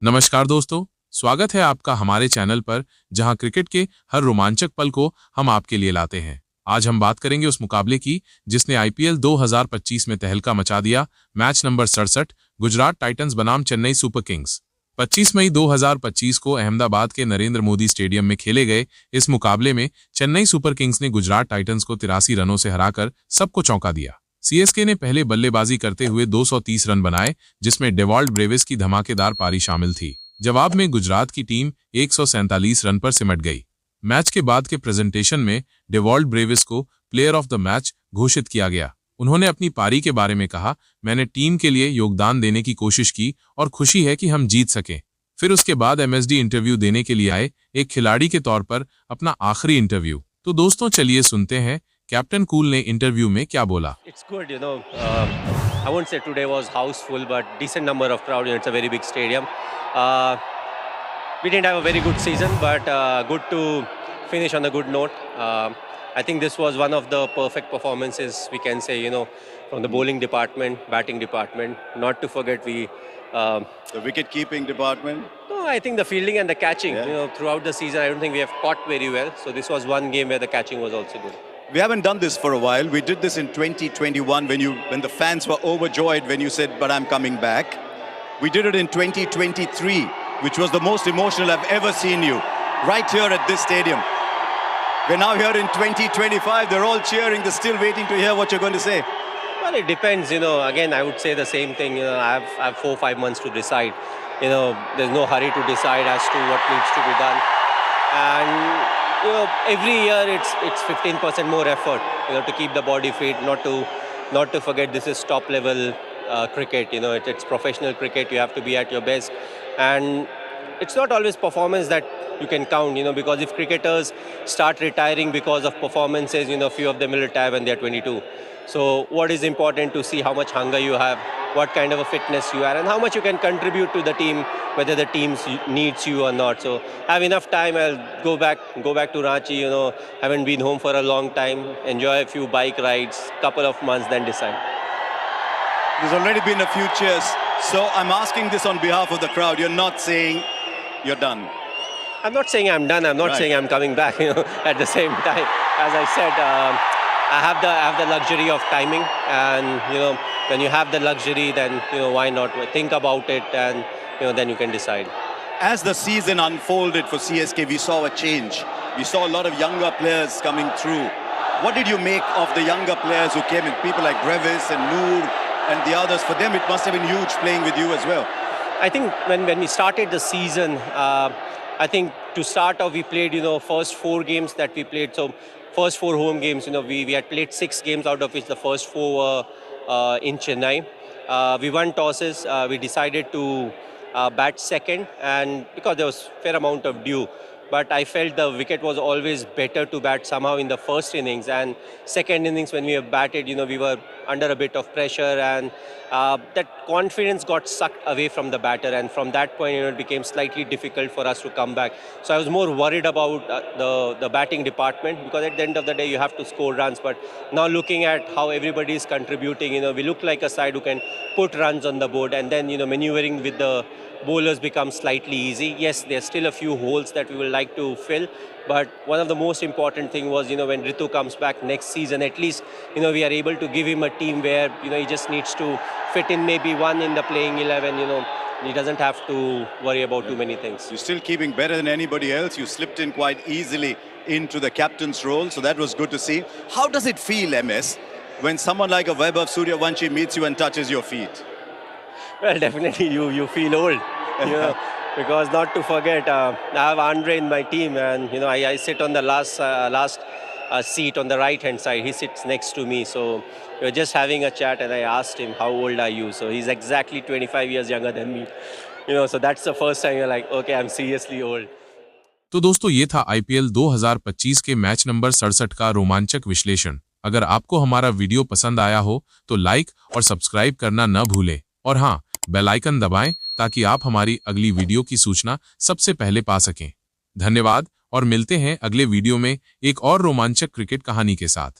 नमस्कार दोस्तों, स्वागत है आपका हमारे चैनल पर जहां क्रिकेट के हर रोमांचक पल को हम आपके लिए लाते हैं। आज हम बात करेंगे उस मुकाबले की जिसने आईपीएल 2025 में तहलका मचा दिया। मैच नंबर 67 गुजरात टाइटंस बनाम चेन्नई सुपर किंग्स। 25 मई 2025 को अहमदाबाद के नरेंद्र मोदी स्टेडियम में खेले गए इस मुकाबले में चेन्नई सुपर किंग्स ने गुजरात टाइटंस को 83 रनों से हराकर सबको चौंका दिया। सीएसके ने पहले बल्लेबाजी करते हुए 230 रन बनाए, जिसमें डेवॉल्ट ब्रेविस की धमाकेदार पारी शामिल थी। जवाब में गुजरात की टीम 147 रन पर सिमट गई। मैच के बाद के प्रेजेंटेशन में डेवॉल्ट ब्रेविस को प्लेयर ऑफ द मैच घोषित किया गया। उन्होंने अपनी पारी के बारे में कहा, मैंने टीम के लिए योगदान देने की कोशिश की और खुशी है कि हम जीत सकें। फिर उसके बाद एमएसडी इंटरव्यू देने के लिए आए, एक खिलाड़ी के तौर पर अपना आखिरी इंटरव्यू। तो दोस्तों चलिए सुनते हैं कैप्टन कूल ने इंटरव्यू में क्या बोला। It's good, I won't say today was houseful, but decent number of crowd. It's a very big stadium. We didn't have a very good season, but good to finish on a good note. I think this was one of the perfect performances we can say, from the bowling department, batting department. Not to forget the wicket keeping department. No, I think the fielding and the catching. Yeah. Throughout the season, I don't think we have caught very well. So this was one game where the catching was also good. We haven't done this for a while. We did this in 2021 when the fans were overjoyed when you said, but I'm coming back. We did it in 2023, which was the most emotional I've ever seen you, right here at this stadium. We're now here in 2025. They're all cheering. They're still waiting to hear what you're going to say. Well, it depends, Again, I would say the same thing. I have 4-5 months to decide. There's no hurry to decide as to what needs to be done. And every year it's 15% more effort, to keep the body fit. Not to forget, this is top level cricket. It's professional cricket. You have to be at your best, and it's not always performance that you can count. Because if cricketers start retiring because of performances, few of them will retire when they're 22. So what is important to see how much hunger you have, what kind of a fitness you are, and how much you can contribute to the team, whether the team needs you or not. So have enough time. I'll go back to Ranchi. Haven't been home for a long time. Enjoy a few bike rides, couple of months, then decide. There's already been a few cheers. So I'm asking this on behalf of the crowd. You're not saying you're done. I'm not saying I'm done. I'm not saying I'm coming back. At the same time, as I said, I have the luxury of timing, and when you have the luxury, then why not think about it, and then you can decide. As the season unfolded for CSK, we saw a change. We saw a lot of younger players coming through. What did you make of the younger players who came in? People like Brevis and Noor and the others. For them, it must have been huge playing with you as well. I think when we started the season, I think to start off, we played first 4 games that we played. So first 4 home games, we had played 6 games, out of which the first 4 were in Chennai. We won tosses. We decided to bat second, and because there was fair amount of dew. But I felt the wicket was always better to bat somehow in the first innings, and second innings when we have batted, we were under a bit of pressure, and that confidence got sucked away from the batter, and from that point, it became slightly difficult for us to come back. So I was more worried about the batting department, because at the end of the day, you have to score runs. But now looking at how everybody is contributing, we look like a side who can put runs on the board, and then maneuvering with the bowlers becomes slightly easy. Yes, there's still a few holes that we will like to fill, but one of the most important thing was, when Ritu comes back next season, at least, we are able to give him a team where, he just needs to fit in maybe one in the playing 11, he doesn't have to worry about too many things. You're still keeping better than anybody else. You slipped in quite easily into the captain's role, so that was good to see. How does it feel, MS, when someone like a Vaibhav Suryavanshi meets you and touches your feet? Well, definitely you feel old, because not to forget, I have Andre in my team, and I sit on the last seat on the right hand side. He sits next to me, so we were just having a chat, and I asked him, how old are you? So he's exactly 25 years younger than me, so that's the first time you're like, okay, I'm seriously old. तो दोस्तों ये था IPL 2025 के match number 67 का रोमांचक विश्लेषण। अगर आपको हमारा वीडियो पसंद आया हो तो लाइक और सब्सक्राइब करना न भूलें, और हाँ, बेल आइकन दबाएं ताकि आप हमारी अगली वीडियो की सूचना सबसे पहले पा सकें। धन्यवाद, और मिलते हैं अगले वीडियो में एक और रोमांचक क्रिकेट कहानी के साथ।